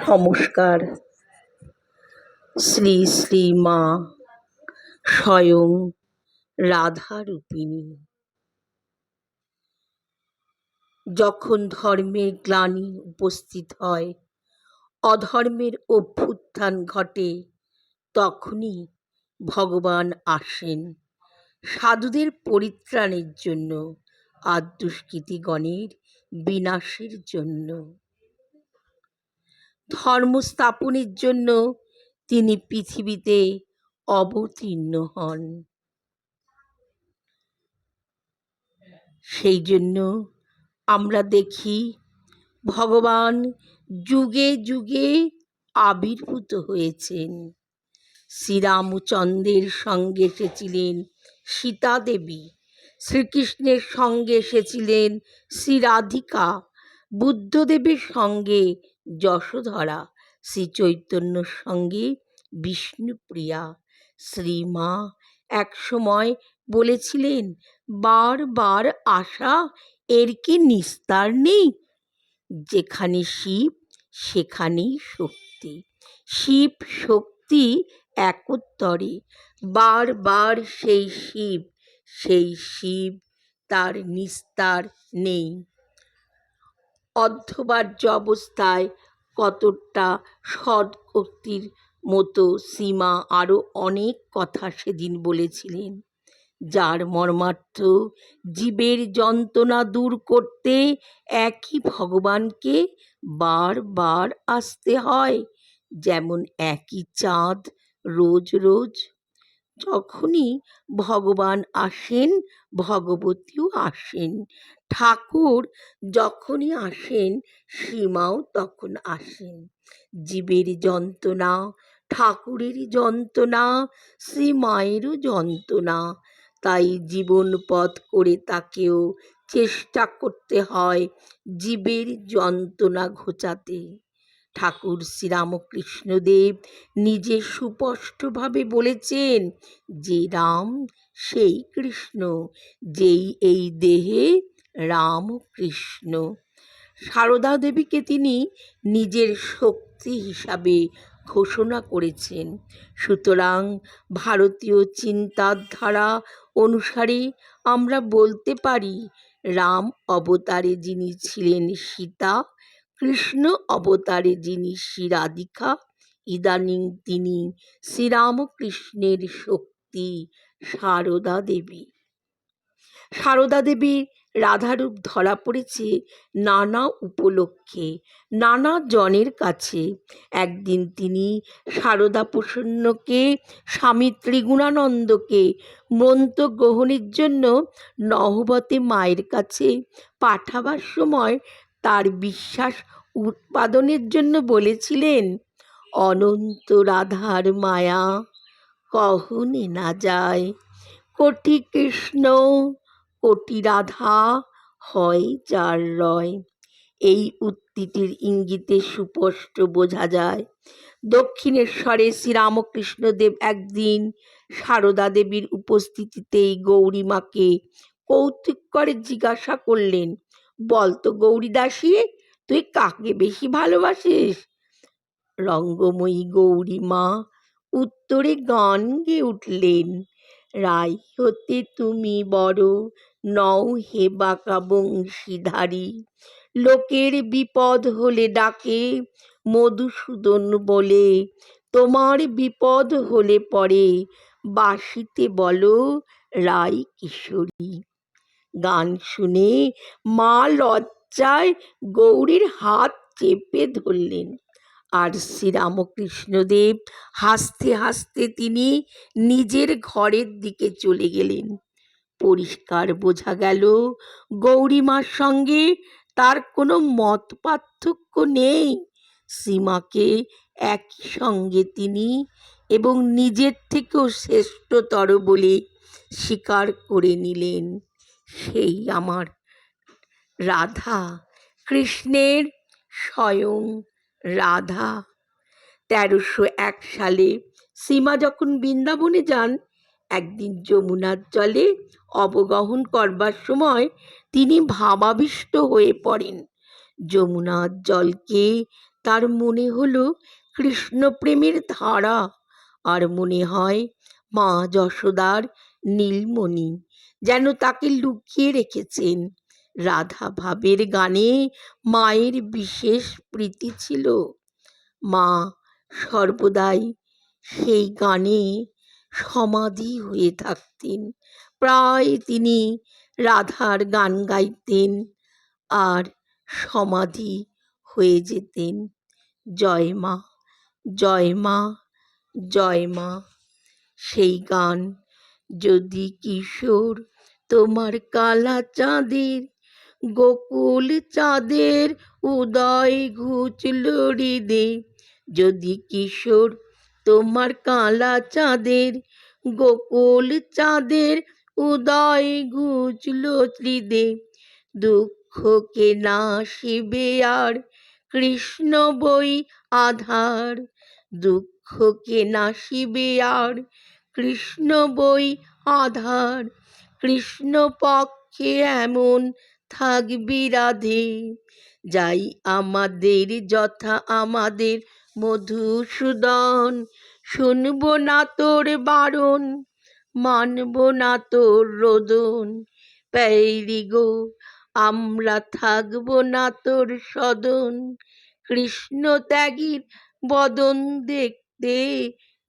নমস্কার। শ্রী শ্রী মা স্বয়ং রাধা রূপিণী। যখন ধর্মের গ্লানি উপস্থিত হয়, অধর্মের অভ্যুত্থান ঘটে, তখনই ভগবান আসেন সাধুদের পরিত্রাণের জন্য, আর দুষ্কৃতীগণের বিনাশের জন্য। ধর্ম স্থাপনের জন্য তিনি পৃথিবীতে অবতীর্ণ হন। সেই জন্য আমরা দেখি ভগবান যুগে যুগে আবির্ভূত হয়েছেন। শ্রীরামচন্দ্রের সঙ্গে এসেছিলেন সীতা দেবী, শ্রীকৃষ্ণের সঙ্গে এসেছিলেন শ্রী রাধিকা, বুদ্ধদেবের সঙ্গে যশোধরা, শ্রী চৈতন্যর সঙ্গে বিষ্ণুপ্রিয়া। শ্রীমা এক সময় বলেছিলেন, বারবার আসা এর কি নিস্তার নেই? যেখানে শিব সেখানেই শক্তি, শিব শক্তি একত্তরে, বারবার সেই শিব, তার নিস্তার নেই। অর্ধবার্য অবস্থায় কতটা সৎকর্তীর মতো সীমা আরও অনেক কথা সেদিন বলেছিলেন, যার মর্মার্থ জীবের যন্ত্রণা দূর করতে একই ভগবানকে বারবার আসতে হয়, যেমন একই চাঁদ রোজ রোজ। যখনই ভগবান আসেন, ভগবতীও আসেন। ঠাকুর যখনই আসেন, সীমাও তখন আসেন। জীবের যন্ত্রণা ঠাকুরের যন্ত্রণা, শ্রীমায়েরও যন্ত্রণা। তাই জীবন পথ করে তাকেও চেষ্টা করতে হয় জীবের যন্ত্রণা ঘোচাতে। ঠাকুর শ্রীরামকৃষ্ণদেব নিজে সুস্পষ্টভাবে বলেছেন যে রাম সেই কৃষ্ণ, যেই এই দেহে রাম কৃষ্ণ। সারদা দেবীকে তিনি নিজের শক্তি হিসাবে ঘোষণা করেছেন। সুতরাং ভারতীয় চিন্তাধারা অনুসারে আমরা বলতে পারি, রাম অবতারে যিনি ছিলেন সীতা, কৃষ্ণ অবতারে যিনি শ্রী রাধিকা, ইদানিং তিনি শ্রীরামকৃষ্ণের শক্তি সারদা দেবী। সারদা দেবীর রাধারূপ ধরা পড়েছে নানা উপলক্ষে, নানা জনের কাছে। একদিন তিনি সারদা প্রসন্নকে, স্বামী ত্রিগুণানন্দকে মন্ত্র গ্রহণের জন্য নহবতে মায়ের কাছে পাঠাবার সময় তার বিশ্বাস উৎপাদনের জন্য বলেছিলেন, অনন্ত রাধার মায়া কহনে না যায়, কোটি কৃষ্ণ কোটি রাধা হয় যার রয়। এই উক্তিটির ইঙ্গিতে সুস্পষ্ট বোঝা যায়, দক্ষিণেশ্বরে শ্রীরামকৃষ্ণদেব একদিন সারদা দেবীর উপস্থিতিতেই গৌরীমাকে কৌতুক করে জিজ্ঞাসা করলেন, বলতো গৌরী দাসী, তুই কাকে বেশি ভালোবাসিস? রঙ্গময়ী গৌরীমা উত্তরে গান গেয়ে উঠলেন, রাই হতে তুমি বড় নও হে বাঁকা বংশীধারী, লোকের বিপদ হলে ডাকে মধুসূদন বলে, তোমার বিপদ হলে পরে বাঁশিতে বলো রাই কিশোরী। গান শুনে মা লজ্জায় গৌরীর হাত চেপে ধরলেন, আর শ্রীরামকৃষ্ণদেব হাসতে হাসতে তিনি নিজের ঘরের দিকে চলে গেলেন। পরিষ্কার বোঝা গেল, গৌরীমার সঙ্গে তার কোনো মত পার্থক্য নেই। সীমাকে একই সঙ্গে তিনি এবং নিজের থেকেও শ্রেষ্ঠতর বলে স্বীকার করে নিলেন। সেই আমার রাধা, কৃষ্ণের স্বয়ং রাধা। 1301 সালে সীমা যখন বৃন্দাবনে যান, একদিন যমুনার জলে অবগাহন করবার সময় তিনি ভাবাবিষ্ট হয়ে পড়েন। যমুনার জলকে তার মনে হলো কৃষ্ণপ্রেমের ধারা, আর মনে হয় মা যশোদার নীলমণি যেন তাকে লুকিয়ে রেখেছেন। রাধা ভাবের গানে মায়ের বিশেষ প্রীতি ছিল। মা সর্বদাই সেই গানে সমাধি হয়ে থাকতেন। প্রায় তিনি রাধার গান গাইতেন আর সমাধি হয়ে যেতেন। জয় মা, জয় মা, জয় মা। সেই গান, যদি কিশোর তোমার কালা চাঁদের গোকুল চাঁদের উদয় ঘুচল হৃদে, যদি কিশোর তোমার কালা চাঁদের গোকুল চাঁদের উদয় ঘুচল হৃদে, দুঃখকে নাশিবে আর কৃষ্ণ বই আধার, দুঃখকে নাশিবে আর কৃষ্ণ বই আধার, কৃষ্ণ পক্ষে এমন থাকবি রাধে। যাই আমাদের যথা আমাদের মধুসূদন, শুনব না তোর বারণ, মানব না তোর রোদন, প্যারি গো আমরা থাকব না তোর সদন, কৃষ্ণ ত্যাগীর বদন দেখতে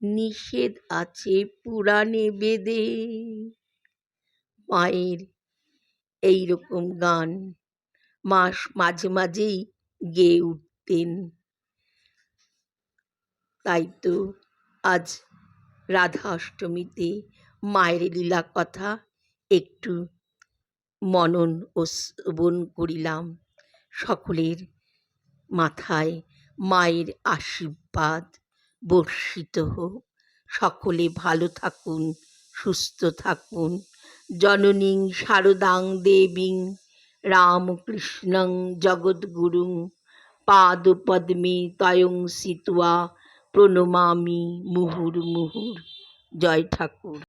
নিষেধ আছে পুরাণে বেদে। মায়ের এইরকম গান মাঝে মাঝেই গেয়ে উঠতেন। তাই তো আজ রাধা অষ্টমীতে মায়ের লীলা কথা একটু মনন ও শ্রবণ করিলাম। সকলের মাথায় মায়ের আশীর্বাদ বর্ষিত হোক। সকলে ভালো থাকুন, সুস্থ থাকুন। জননীং শারদাং দেবীং রামকৃষ্ণং জগদ্গুরুং পাদপদ্মে তয়ং সিত্বা প্রণমামি মুহুর্মুহুঃ। জয় ঠাকুর।